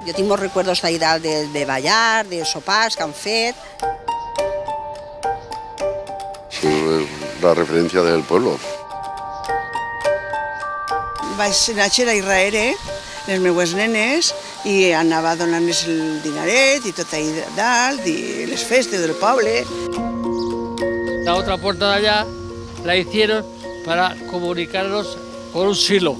Jo tinc molts recuerdos d'ahir de ballar, de sopars que han fet. La referencia del pueblo. Vaig néixer a Israel, les meues nenes, i anava donant-les el dinaret i tot ahí dalt, i les festes del poble. La otra puerta de allá la hicieron para comunicarnos con un silo,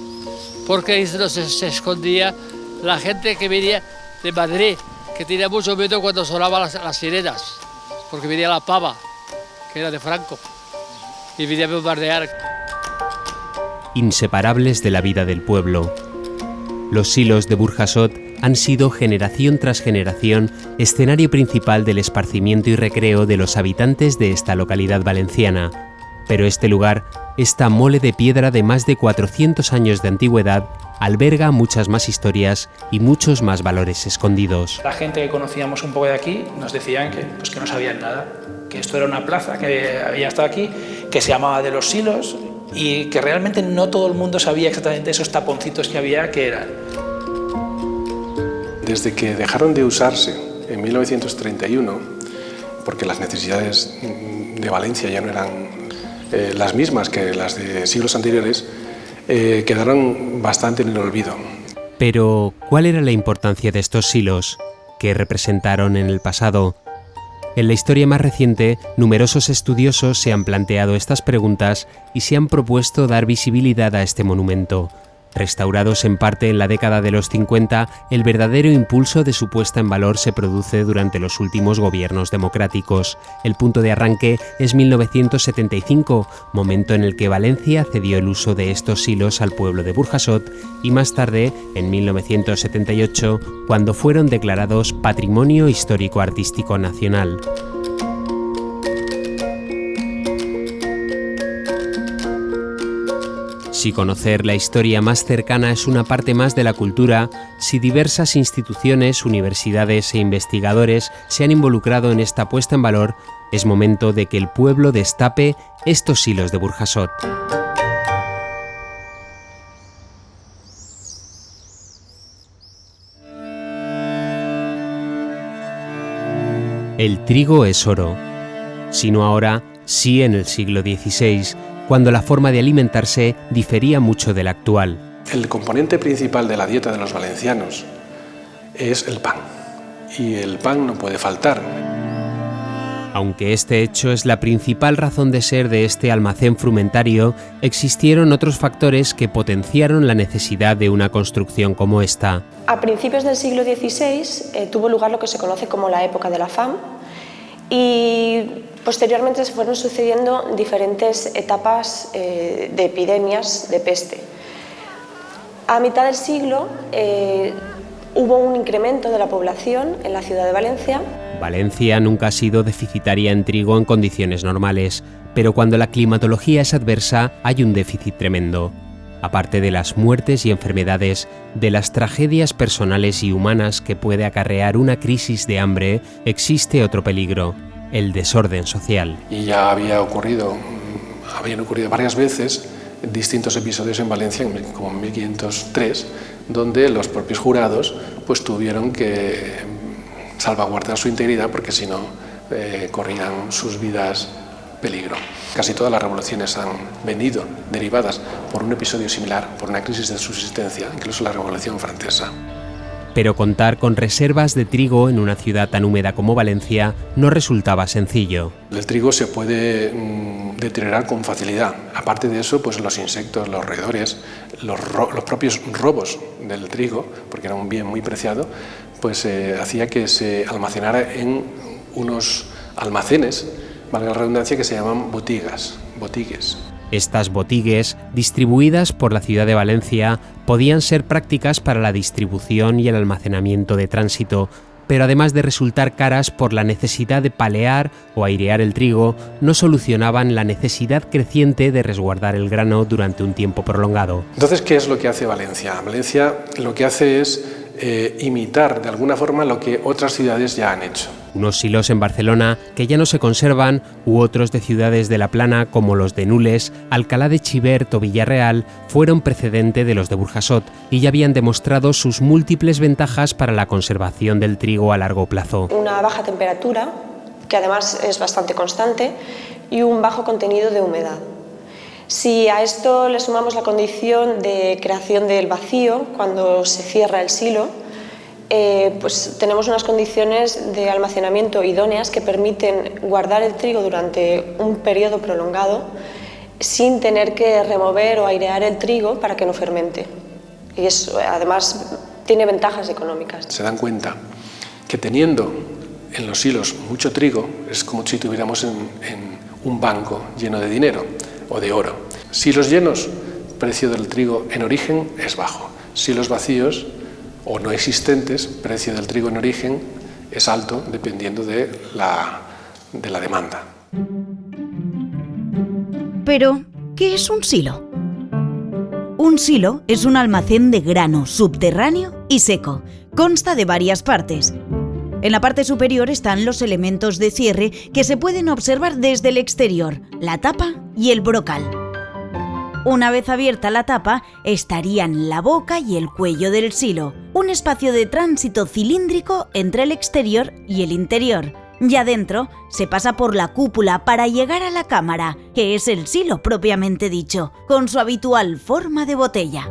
porque ahí se escondía la gente que venía de Madrid, que tenía mucho miedo cuando sonaban las sirenas, porque venía la pava, que era de Franco, y venía a bombardear. Inseparables de la vida del pueblo. Los silos de Burjasot han sido generación tras generación escenario principal del esparcimiento y recreo de los habitantes de esta localidad valenciana. Pero este lugar, esta mole de piedra de más de 400 años de antigüedad, alberga muchas más historias y muchos más valores escondidos. La gente que conocíamos un poco de aquí nos decían que no sabían nada, que esto era una plaza que había estado aquí, que se llamaba de los Silos y que realmente no todo el mundo sabía exactamente esos taponcitos que había que eran. Desde que dejaron de usarse en 1931, porque las necesidades de Valencia ya no eran las mismas que las de siglos anteriores, quedaron bastante en el olvido. Pero, ¿cuál era la importancia de estos silos? ¿Qué representaron en el pasado? En la historia más reciente, numerosos estudiosos se han planteado estas preguntas y se han propuesto dar visibilidad a este monumento. Restaurados en parte en la década de los 50, el verdadero impulso de su puesta en valor se produce durante los últimos gobiernos democráticos. El punto de arranque es 1975, momento en el que Valencia cedió el uso de estos silos al pueblo de Burjasot, y más tarde, en 1978, cuando fueron declarados Patrimonio Histórico Artístico Nacional. Si conocer la historia más cercana es una parte más de la cultura, si diversas instituciones, universidades e investigadores se han involucrado en esta puesta en valor, es momento de que el pueblo destape estos silos de Burjasot. El trigo es oro. Si no ahora, sí en el siglo XVI, cuando la forma de alimentarse difería mucho de la actual. El componente principal de la dieta de los valencianos es el pan, y el pan no puede faltar. Aunque este hecho es la principal razón de ser de este almacén frumentario, existieron otros factores que potenciaron la necesidad de una construcción como esta. A principios del siglo XVI tuvo lugar lo que se conoce como la época de la FAM, y posteriormente se fueron sucediendo diferentes etapas de epidemias de peste. A mitad del siglo hubo un incremento de la población en la ciudad de Valencia. Valencia nunca ha sido deficitaria en trigo en condiciones normales, pero cuando la climatología es adversa hay un déficit tremendo. Aparte de las muertes y enfermedades, de las tragedias personales y humanas que puede acarrear una crisis de hambre, existe otro peligro: el desorden social. Y ya habían ocurrido varias veces distintos episodios en Valencia, como en 1503, donde los propios jurados pues tuvieron que salvaguardar su integridad porque si no corrían sus vidas peligro. Casi todas las revoluciones han venido derivadas por un episodio similar, por una crisis de subsistencia, incluso la Revolución Francesa. Pero contar con reservas de trigo en una ciudad tan húmeda como Valencia no resultaba sencillo. El trigo se puede deteriorar con facilidad. Aparte de eso, pues los insectos, los roedores, los propios robos del trigo, porque era un bien muy preciado, pues hacía que se almacenara en unos almacenes, valga la redundancia, que se llaman botigues. Estas botigues, distribuidas por la ciudad de Valencia, podían ser prácticas para la distribución y el almacenamiento de tránsito, pero además de resultar caras por la necesidad de palear o airear el trigo, no solucionaban la necesidad creciente de resguardar el grano durante un tiempo prolongado. Entonces, ¿qué es lo que hace Valencia? Valencia lo que hace es imitar de alguna forma lo que otras ciudades ya han hecho. unos silos en Barcelona que ya no se conservan, u otros de ciudades de la Plana como los de Nules, Alcalá de Xivert o Villarreal fueron precedente de los de Burjasot y ya habían demostrado sus múltiples ventajas para la conservación del trigo a largo plazo. Una baja temperatura, que además es bastante constante, y un bajo contenido de humedad. Si a esto le sumamos la condición de creación del vacío cuando se cierra el silo, pues tenemos unas condiciones de almacenamiento idóneas que permiten guardar el trigo durante un periodo prolongado sin tener que remover o airear el trigo para que no fermente. Y eso además tiene ventajas económicas. Se dan cuenta que teniendo en los silos mucho trigo es como si tuviéramos en un banco lleno de dinero o de oro. Silos llenos, precio del trigo en origen es bajo. Silos vacíos o no existentes, precio del trigo en origen es alto dependiendo de la demanda. Pero, ¿qué es un silo? Un silo es un almacén de grano subterráneo y seco. Consta de varias partes. En la parte superior están los elementos de cierre que se pueden observar desde el exterior, la tapa y el brocal. Una vez abierta la tapa, estarían la boca y el cuello del silo, un espacio de tránsito cilíndrico entre el exterior y el interior. Y adentro se pasa por la cúpula para llegar a la cámara, que es el silo propiamente dicho, con su habitual forma de botella.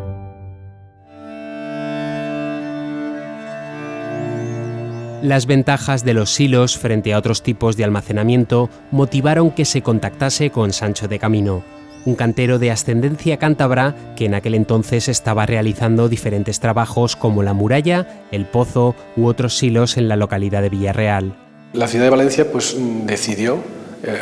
Las ventajas de los silos frente a otros tipos de almacenamiento motivaron que se contactase con Sancho de Camino, un cantero de ascendencia cántabra que en aquel entonces estaba realizando diferentes trabajos como la muralla, el pozo u otros silos en la localidad de Villarreal. La ciudad de Valencia pues decidió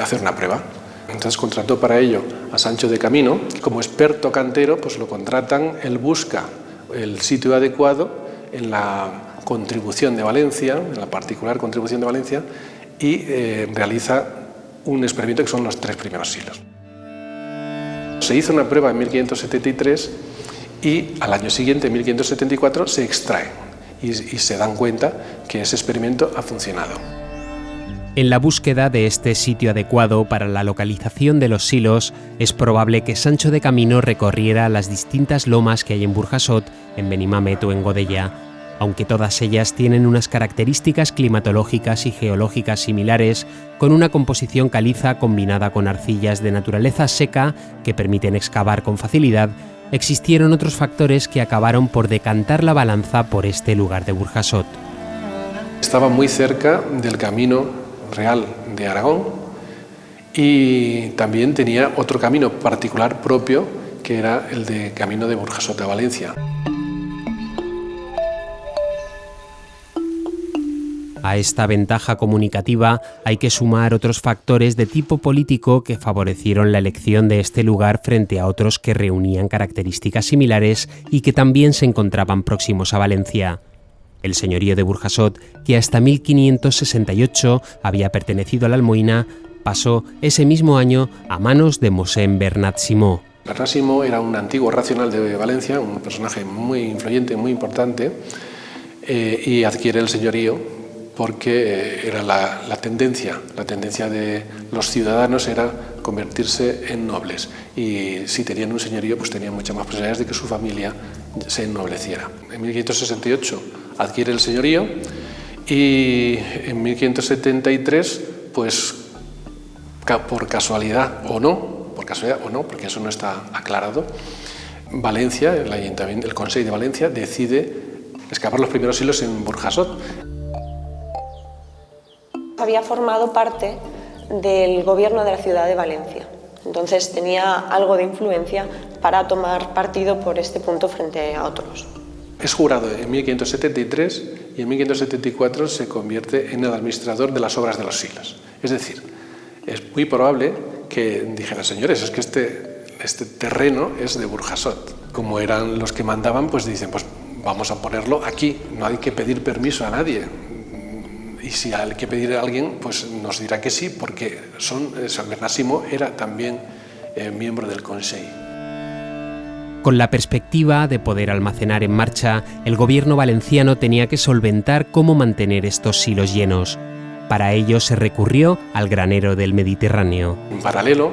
hacer una prueba. Entonces contrató para ello a Sancho de Camino. Como experto cantero pues lo contratan, él busca el sitio adecuado en la contribución de Valencia, en la particular contribución de Valencia, y realiza un experimento que son los 3 primeros silos. Se hizo una prueba en 1573 y al año siguiente, en 1574, se extrae y se dan cuenta que ese experimento ha funcionado. En la búsqueda de este sitio adecuado para la localización de los silos, es probable que Sancho de Camino recorriera las distintas lomas que hay en Burjasot, en Benimamet o en Godella, aunque todas ellas tienen unas características climatológicas y geológicas similares, con una composición caliza combinada con arcillas de naturaleza seca que permiten excavar con facilidad. Existieron otros factores que acabaron por decantar la balanza por este lugar de Burjasot. Estaba muy cerca del camino real de Aragón y también tenía otro camino particular propio, que era el de camino de Burjasot a Valencia. A esta ventaja comunicativa hay que sumar otros factores de tipo político que favorecieron la elección de este lugar frente a otros que reunían características similares y que también se encontraban próximos a Valencia. El señorío de Burjasot, que hasta 1568 había pertenecido a la Almoina, pasó ese mismo año a manos de Mosén Bernat Simó. Bernat Simó era un antiguo racional de Valencia, un personaje muy influyente, muy importante, y adquiere el señorío porque era la tendencia de los ciudadanos era convertirse en nobles, y si tenían un señorío pues tenían muchas más posibilidades de que su familia se ennobleciera. En 1568 adquiere el señorío y en 1573 pues por casualidad o no, porque eso no está aclarado, Valencia, el Ayuntamiento, el Consejo de Valencia decide excavar los primeros silos en Burjasot. Había formado parte del gobierno de la ciudad de Valencia, entonces tenía algo de influencia para tomar partido por este punto frente a otros. Es jurado en 1573 y en 1574 se convierte en el administrador de las obras de los silos. Es decir, es muy probable que dijera, señores, es que este terreno es de Burjasot. Como eran los que mandaban, pues dicen, pues vamos a ponerlo aquí, no hay que pedir permiso a nadie. Y si hay que pedir a alguien, pues nos dirá que sí, porque San Bernat Simó era también miembro del Consejo. Con la perspectiva de poder almacenar en marcha, el gobierno valenciano tenía que solventar cómo mantener estos silos llenos. Para ello se recurrió al granero del Mediterráneo. En paralelo,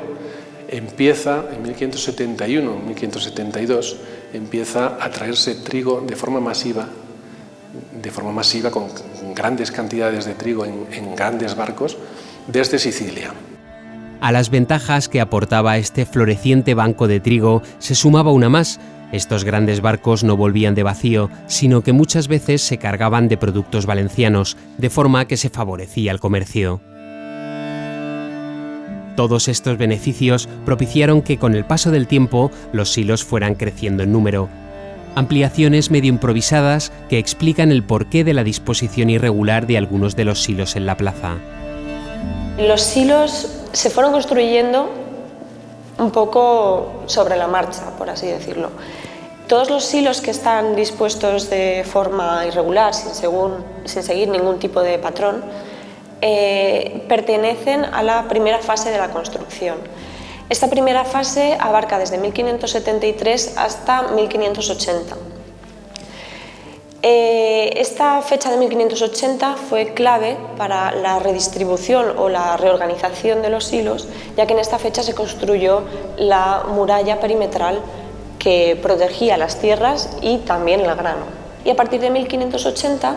empieza en 1571-1572, empieza a traerse trigo de forma masiva con grandes cantidades de trigo en grandes barcos desde Sicilia. A las ventajas que aportaba este floreciente banco de trigo se sumaba una más. Estos grandes barcos no volvían de vacío, sino que muchas veces se cargaban de productos valencianos, de forma que se favorecía el comercio. Todos estos beneficios propiciaron que con el paso del tiempo los silos fueran creciendo en número. Ampliaciones medio improvisadas que explican el porqué de la disposición irregular de algunos de los silos en la plaza. Los silos se fueron construyendo un poco sobre la marcha, por así decirlo. Todos los silos que están dispuestos de forma irregular, sin seguir ningún tipo de patrón, pertenecen a la primera fase de la construcción. Esta primera fase abarca desde 1573 hasta 1580. Esta fecha de 1580 fue clave para la redistribución o la reorganización de los silos, ya que en esta fecha se construyó la muralla perimetral que protegía las tierras y también el grano. Y a partir de 1580,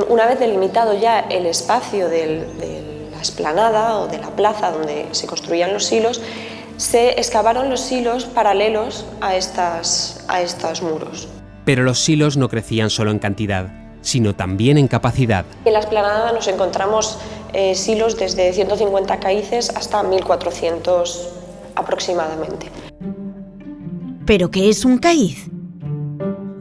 una vez delimitado ya el espacio de la explanada o de la plaza donde se construían los silos, se excavaron los silos paralelos a estos muros. Pero los silos no crecían solo en cantidad, sino también en capacidad. En la explanada nos encontramos silos desde 150 caíces hasta 1400 aproximadamente. ¿Pero qué es un caíz?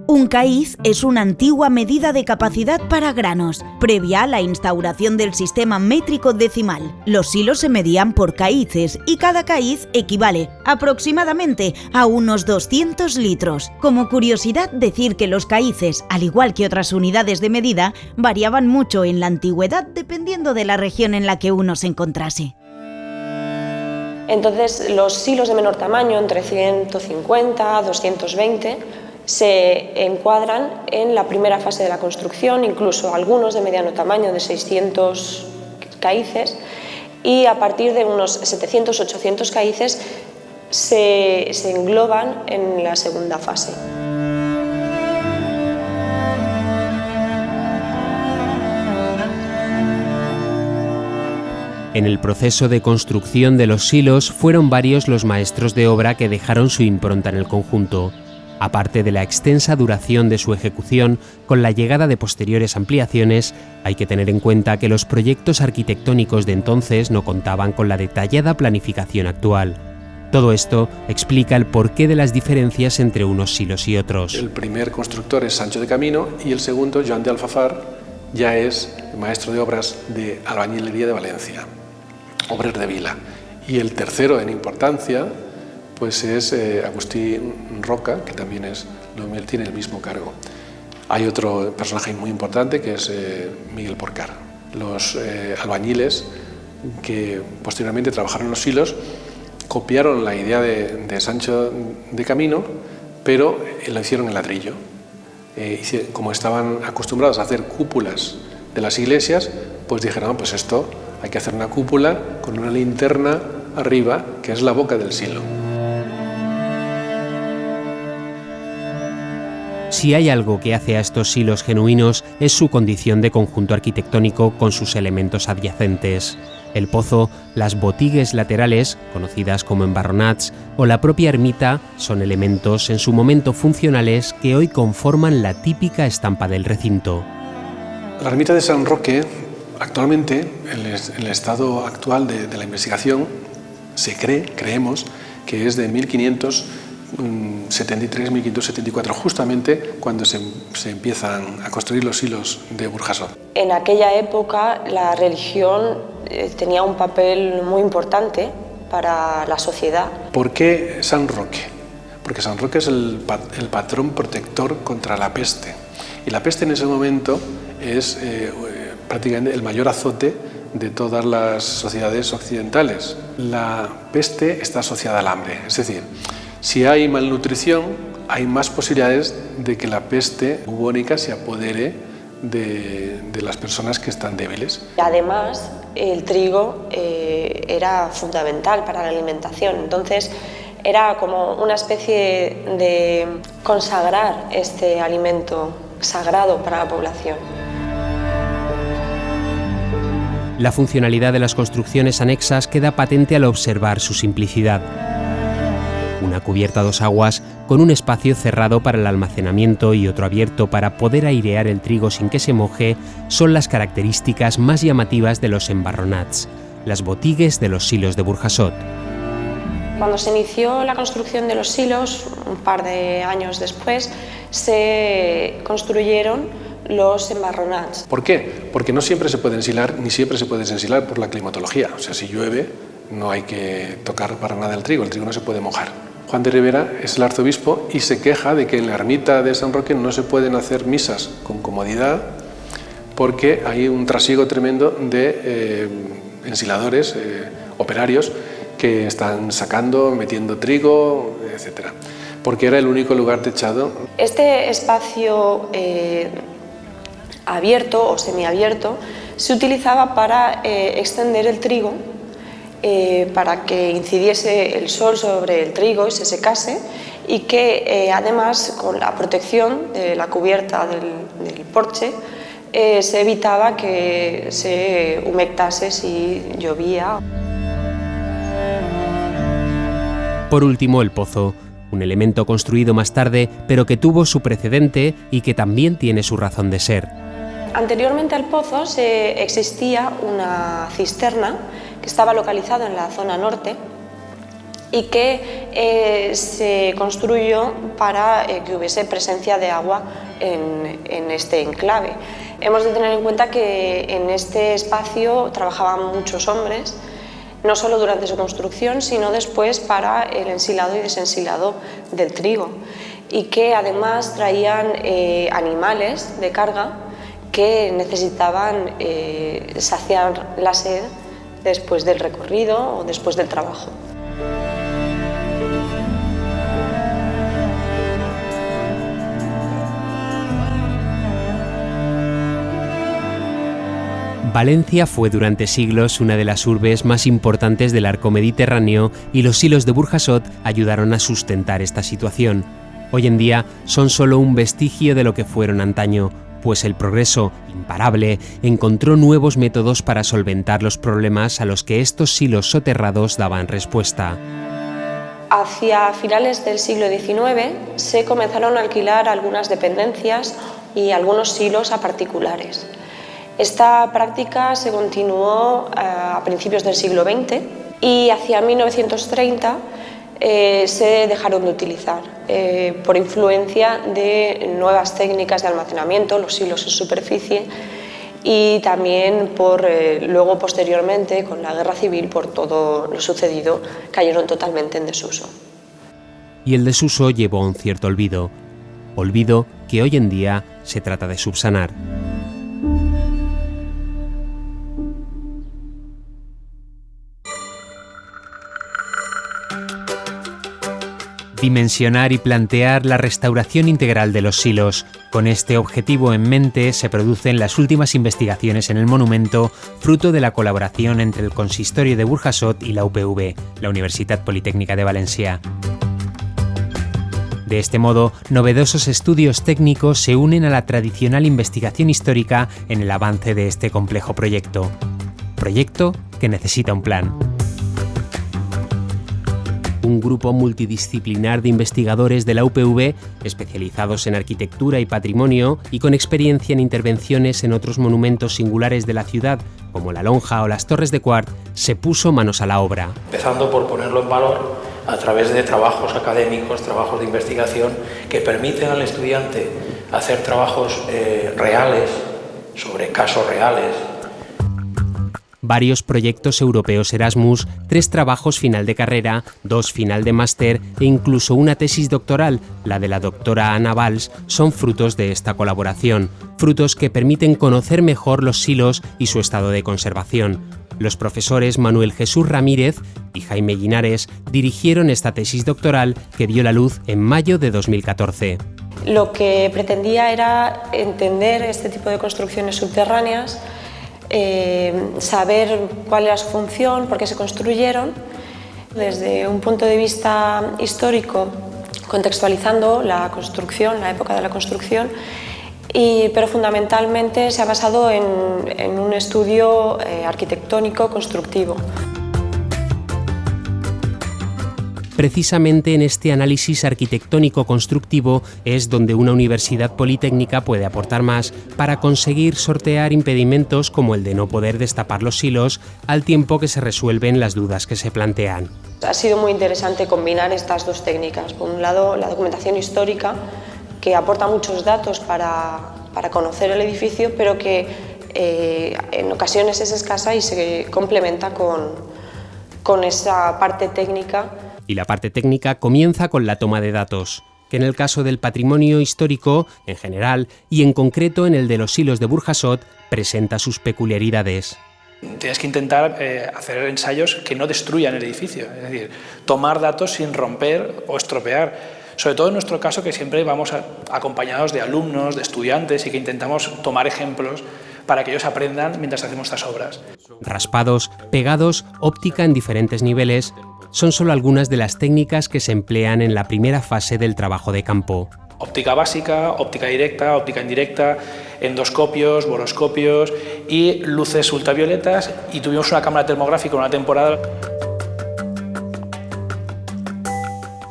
Un caíz es una antigua medida de capacidad para granos, previa a la instauración del sistema métrico decimal. Los silos se medían por caíces y cada caíz equivale aproximadamente a unos 200 litros. Como curiosidad, decir que los caíces, al igual que otras unidades de medida, variaban mucho en la antigüedad dependiendo de la región en la que uno se encontrase. Entonces, los silos de menor tamaño, entre 150 a 220, se encuadran en la primera fase de la construcción, incluso algunos de mediano tamaño, de 600 caíces, y a partir de unos 700-800 caíces se engloban en la segunda fase. En el proceso de construcción de los silos fueron varios los maestros de obra que dejaron su impronta en el conjunto. Aparte de la extensa duración de su ejecución, con la llegada de posteriores ampliaciones, hay que tener en cuenta que los proyectos arquitectónicos de entonces no contaban con la detallada planificación actual. Todo esto explica el porqué de las diferencias entre unos silos y otros. El primer constructor es Sancho de Camino y el segundo, Joan de Alfafar, ya es maestro de obras de albañilería de Valencia, obrer de Vila. Y el tercero en importancia pues es Agustín Roca, que también tiene el mismo cargo. Hay otro personaje muy importante que es Miguel Porcar. Los albañiles que posteriormente trabajaron en los silos copiaron la idea de Sancho de Camino, pero lo hicieron en ladrillo. Como estaban acostumbrados a hacer cúpulas de las iglesias, pues dijeron, pues esto hay que hacer una cúpula con una linterna arriba, que es la boca del silo. Si hay algo que hace a estos silos genuinos es su condición de conjunto arquitectónico con sus elementos adyacentes. El pozo, las botigues laterales, conocidas como embarronats, o la propia ermita son elementos en su momento funcionales que hoy conforman la típica estampa del recinto. La ermita de San Roque, actualmente, en el estado actual de la investigación, creemos que es de 1573-1574, justamente cuando se empiezan a construir los silos de Burjasot. En aquella época la religión tenía un papel muy importante para la sociedad. ¿Por qué San Roque? Porque San Roque es el patrón protector contra la peste. Y la peste en ese momento es prácticamente el mayor azote de todas las sociedades occidentales. La peste está asociada al hambre, es decir, si hay malnutrición, hay más posibilidades de que la peste bubónica se apodere de las personas que están débiles. Además, el trigo era fundamental para la alimentación, entonces era como una especie de consagrar este alimento sagrado para la población. La funcionalidad de las construcciones anexas queda patente al observar su simplicidad. Una cubierta a 2 aguas con un espacio cerrado para el almacenamiento y otro abierto para poder airear el trigo sin que se moje son las características más llamativas de los embarronats, las botigues de los silos de Burjasot. Cuando se inició la construcción de los silos, un par de años después, se construyeron los embarronats. ¿Por qué? Porque no siempre se puede ensilar, ni siempre se puede desensilar por la climatología. O sea, si llueve, no hay que tocar para nada el trigo no se puede mojar. Juan de Ribera es el arzobispo y se queja de que en la ermita de San Roque no se pueden hacer misas con comodidad porque hay un trasiego tremendo de ensiladores, operarios, que están sacando, metiendo trigo, etc. Porque era el único lugar techado. Este espacio abierto o semiabierto se utilizaba para extender el trigo, para que incidiese el sol sobre el trigo y se secase, y que además con la protección de la cubierta del porche se evitaba que se humectase si llovía. Por último, el pozo, un elemento construido más tarde, pero que tuvo su precedente y que también tiene su razón de ser. Anteriormente al pozo existía una cisterna que estaba localizada en la zona norte y que se construyó para que hubiese presencia de agua en este enclave. Hemos de tener en cuenta que en este espacio trabajaban muchos hombres, no solo durante su construcción, sino después para el ensilado y desensilado del trigo, y que además traían animales de carga que necesitaban saciar la sed después del recorrido o después del trabajo. Valencia fue durante siglos una de las urbes más importantes del arco mediterráneo y los silos de Burjasot ayudaron a sustentar esta situación. Hoy en día son solo un vestigio de lo que fueron antaño, pues el progreso, imparable, encontró nuevos métodos para solventar los problemas a los que estos silos soterrados daban respuesta. Hacia finales del siglo XIX se comenzaron a alquilar algunas dependencias y algunos silos a particulares. Esta práctica se continuó a principios del siglo XX y hacia 1930 se dejaron de utilizar por influencia de nuevas técnicas de almacenamiento, los silos en superficie, y también luego posteriormente con la guerra civil, por todo lo sucedido, cayeron totalmente en desuso. Y el desuso llevó a un cierto olvido que hoy en día se trata de subsanar. Dimensionar y plantear la restauración integral de los silos. Con este objetivo en mente se producen las últimas investigaciones en el monumento, fruto de la colaboración entre el Consistorio de Burjasot y la UPV, la Universitat Politécnica de Valencia. De este modo, novedosos estudios técnicos se unen a la tradicional investigación histórica en el avance de este complejo proyecto. Proyecto que necesita un plan. Un grupo multidisciplinar de investigadores de la UPV, especializados en arquitectura y patrimonio y con experiencia en intervenciones en otros monumentos singulares de la ciudad, como la Lonja o las Torres de Quart, se puso manos a la obra. Empezando por ponerlo en valor a través de trabajos académicos, trabajos de investigación que permiten al estudiante hacer trabajos reales, sobre casos reales. Varios proyectos europeos Erasmus, 3 trabajos final de carrera, 2 final de máster e incluso una tesis doctoral, la de la doctora Ana Valls, son frutos de esta colaboración, frutos que permiten conocer mejor los silos y su estado de conservación. Los profesores Manuel Jesús Ramírez y Jaime Linares dirigieron esta tesis doctoral que vio la luz en mayo de 2014. Lo que pretendía era entender este tipo de construcciones subterráneas, saber cuál era su función, por qué se construyeron, desde un punto de vista histórico, contextualizando la construcción, la época de la construcción, pero fundamentalmente se ha basado en un estudio arquitectónico constructivo. Precisamente en este análisis arquitectónico-constructivo es donde una universidad politécnica puede aportar más para conseguir sortear impedimentos como el de no poder destapar los silos al tiempo que se resuelven las dudas que se plantean. Ha sido muy interesante combinar estas dos técnicas. Por un lado, la documentación histórica, que aporta muchos datos para conocer el edificio, pero que en ocasiones es escasa y se complementa con esa parte técnica. Y la parte técnica comienza con la toma de datos, que en el caso del patrimonio histórico, en general, y en concreto en el de los silos de Burjasot, presenta sus peculiaridades. Tienes que intentar hacer ensayos que no destruyan el edificio, es decir, tomar datos sin romper o estropear. Sobre todo en nuestro caso, que siempre vamos acompañados de alumnos, de estudiantes, y que intentamos tomar ejemplos para que ellos aprendan mientras hacemos estas obras. Raspados, pegados, óptica en diferentes niveles, son solo algunas de las técnicas que se emplean en la primera fase del trabajo de campo. Óptica básica, óptica directa, óptica indirecta, endoscopios, boroscopios y luces ultravioletas, y tuvimos una cámara termográfica una temporada.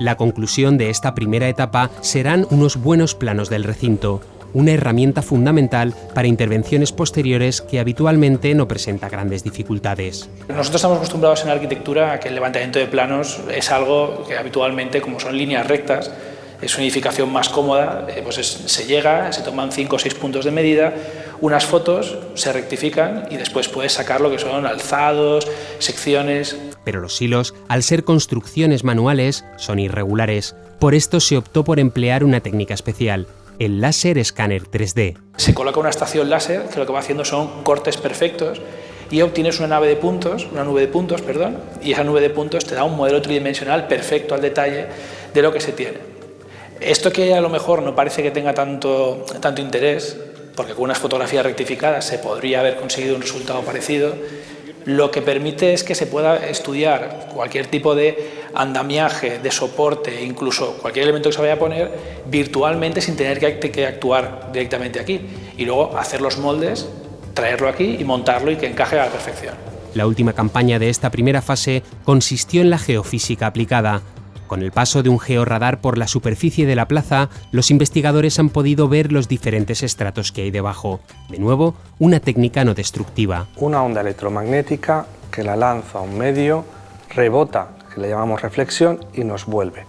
La conclusión de esta primera etapa serán unos buenos planos del recinto, una herramienta fundamental para intervenciones posteriores que habitualmente no presenta grandes dificultades. Nosotros estamos acostumbrados en la arquitectura a que el levantamiento de planos es algo que habitualmente, como son líneas rectas, es una edificación más cómoda, se llega, se toman 5 o 6 puntos de medida, unas fotos, se rectifican y después puedes sacar lo que son alzados, secciones. Pero los silos, al ser construcciones manuales, son irregulares. Por esto se optó por emplear una técnica especial, el láser escáner 3D. Se coloca una estación láser que lo que va haciendo son cortes perfectos y obtienes una nube de puntos, y esa nube de puntos te da un modelo tridimensional perfecto al detalle de lo que se tiene. Esto, que a lo mejor no parece que tenga tanto interés, porque con unas fotografías rectificadas se podría haber conseguido un resultado parecido, lo que permite es que se pueda estudiar cualquier tipo de andamiaje, de soporte, incluso cualquier elemento que se vaya a poner virtualmente sin tener que actuar directamente aquí, y luego hacer los moldes, traerlo aquí y montarlo y que encaje a la perfección. La última campaña de esta primera fase consistió en la geofísica aplicada. Con el paso de un georradar por la superficie de la plaza, los investigadores han podido ver los diferentes estratos que hay debajo. De nuevo, una técnica no destructiva. Una onda electromagnética que la lanza a un medio, rebota, que le llamamos reflexión, y nos vuelve.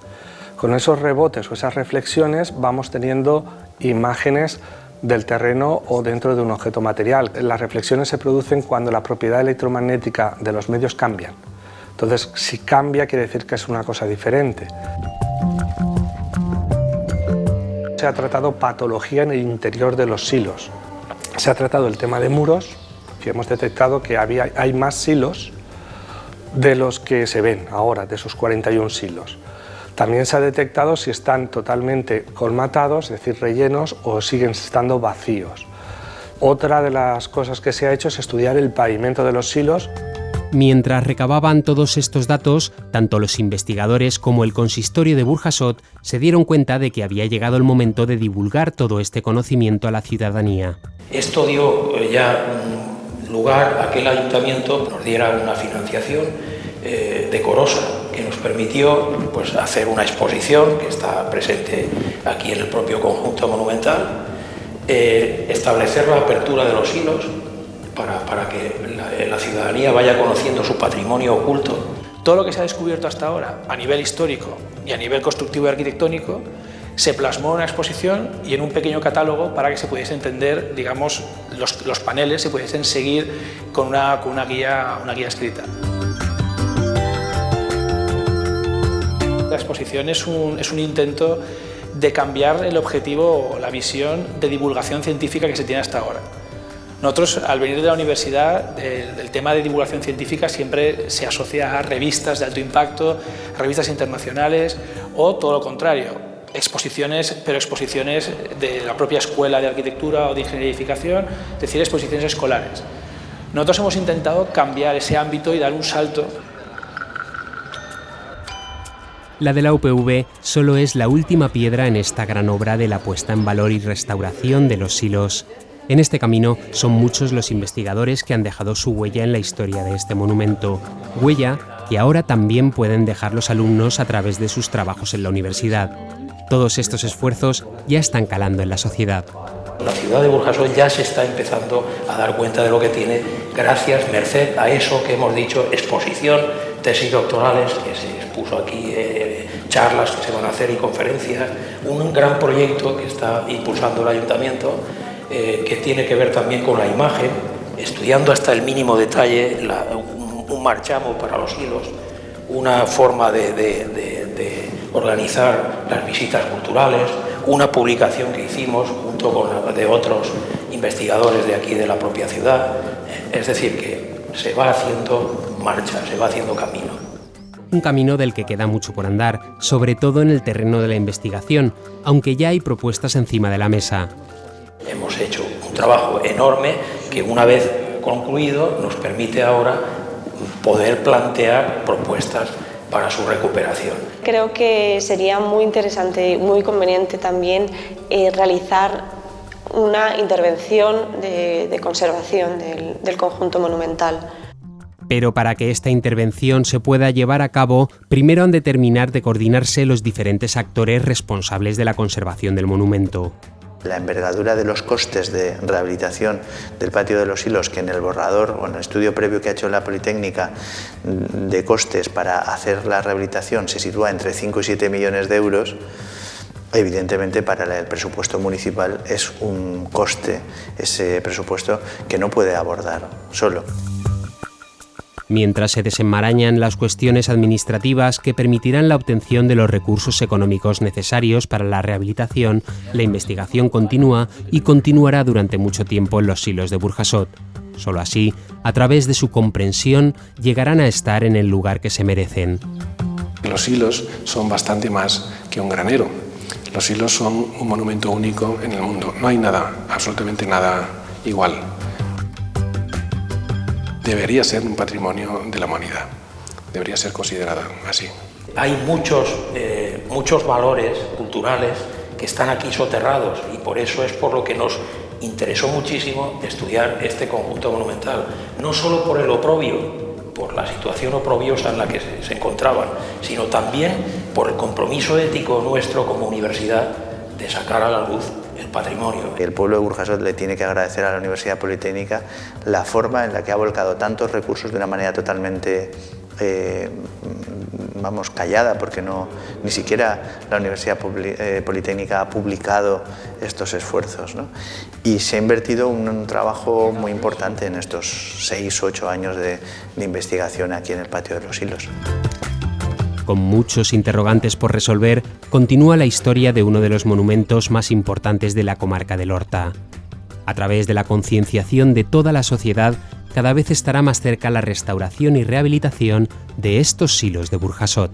Con esos rebotes o esas reflexiones vamos teniendo imágenes del terreno o dentro de un objeto material. Las reflexiones se producen cuando la propiedad electromagnética de los medios cambian. Entonces, si cambia, quiere decir que es una cosa diferente. Se ha tratado patología en el interior de los silos. Se ha tratado el tema de muros, y hemos detectado que hay más silos de los que se ven ahora, de esos 41 silos. También se ha detectado si están totalmente colmatados, es decir, rellenos, o siguen estando vacíos. Otra de las cosas que se ha hecho es estudiar el pavimento de los silos. Mientras recababan todos estos datos, tanto los investigadores como el consistorio de Burjasot se dieron cuenta de que había llegado el momento de divulgar todo este conocimiento a la ciudadanía. Esto dio ya lugar a que el ayuntamiento nos diera una financiación decorosa que nos permitió hacer una exposición que está presente aquí en el propio conjunto monumental, establecer la apertura de los silos para que la ciudadanía vaya conociendo su patrimonio oculto. Todo lo que se ha descubierto hasta ahora a nivel histórico y a nivel constructivo y arquitectónico se plasmó en una exposición y en un pequeño catálogo para que se pudiese entender, digamos, los paneles se pudiesen seguir con una guía escrita. La exposición es un intento de cambiar el objetivo o la visión de divulgación científica que se tiene hasta ahora. Nosotros, al venir de la universidad, el tema de divulgación científica siempre se asocia a revistas de alto impacto, revistas internacionales, o todo lo contrario, exposiciones, pero exposiciones de la propia escuela de arquitectura o de ingeniería de edificación, es decir, exposiciones escolares. Nosotros hemos intentado cambiar ese ámbito y dar un salto. La de la UPV solo es la última piedra en esta gran obra de la puesta en valor y restauración de los silos. En este camino son muchos los investigadores que han dejado su huella en la historia de este monumento, huella que ahora también pueden dejar los alumnos a través de sus trabajos en la universidad. Todos estos esfuerzos ya están calando en la sociedad. La ciudad de Burjasot ya se está empezando a dar cuenta de lo que tiene, gracias, merced a eso que hemos dicho, exposición, tesis doctorales, que se expuso aquí, charlas que se van a hacer y conferencias, un gran proyecto que está impulsando el ayuntamiento, que tiene que ver también con la imagen, estudiando hasta el mínimo detalle un marchamo para los silos, una forma de organizar las visitas culturales, una publicación que hicimos junto con la de otros investigadores de aquí de la propia ciudad. Es decir, que se va haciendo marcha, se va haciendo camino. Un camino del que queda mucho por andar, sobre todo en el terreno de la investigación, aunque ya hay propuestas encima de la mesa. Hemos hecho un trabajo enorme que, una vez concluido, nos permite ahora poder plantear propuestas para su recuperación. Creo que sería muy interesante y muy conveniente también realizar una intervención de conservación del conjunto monumental. Pero para que esta intervención se pueda llevar a cabo, primero han de terminar de coordinarse los diferentes actores responsables de la conservación del monumento. La envergadura de los costes de rehabilitación del patio de los Silos, que en el borrador o en el estudio previo que ha hecho la Politécnica de costes para hacer la rehabilitación se sitúa entre 5 y 7 millones de euros, evidentemente para el presupuesto municipal es un coste, ese presupuesto, que no puede abordar solo. Mientras se desenmarañan las cuestiones administrativas que permitirán la obtención de los recursos económicos necesarios para la rehabilitación, la investigación continúa y continuará durante mucho tiempo en los silos de Burjasot. Solo así, a través de su comprensión, llegarán a estar en el lugar que se merecen. Los silos son bastante más que un granero. Los silos son un monumento único en el mundo. No hay nada, absolutamente nada igual. Debería ser un patrimonio de la humanidad, debería ser considerada así. Hay muchos valores culturales que están aquí soterrados y por eso es por lo que nos interesó muchísimo estudiar este conjunto monumental, no solo por el oprobio, por la situación oprobiosa en la que se encontraban, sino también por el compromiso ético nuestro como universidad de sacar a la luz el patrimonio. El pueblo de Burjasot le tiene que agradecer a la Universidad Politécnica la forma en la que ha volcado tantos recursos de una manera totalmente callada, porque ni siquiera la Universidad Politécnica ha publicado estos esfuerzos, ¿no? Y se ha invertido un trabajo muy importante en estos 6 o 8 años de investigación aquí en el patio de los Silos. Con muchos interrogantes por resolver, continúa la historia de uno de los monumentos más importantes de la comarca del Horta. A través de la concienciación de toda la sociedad, cada vez estará más cerca la restauración y rehabilitación de estos silos de Burjasot.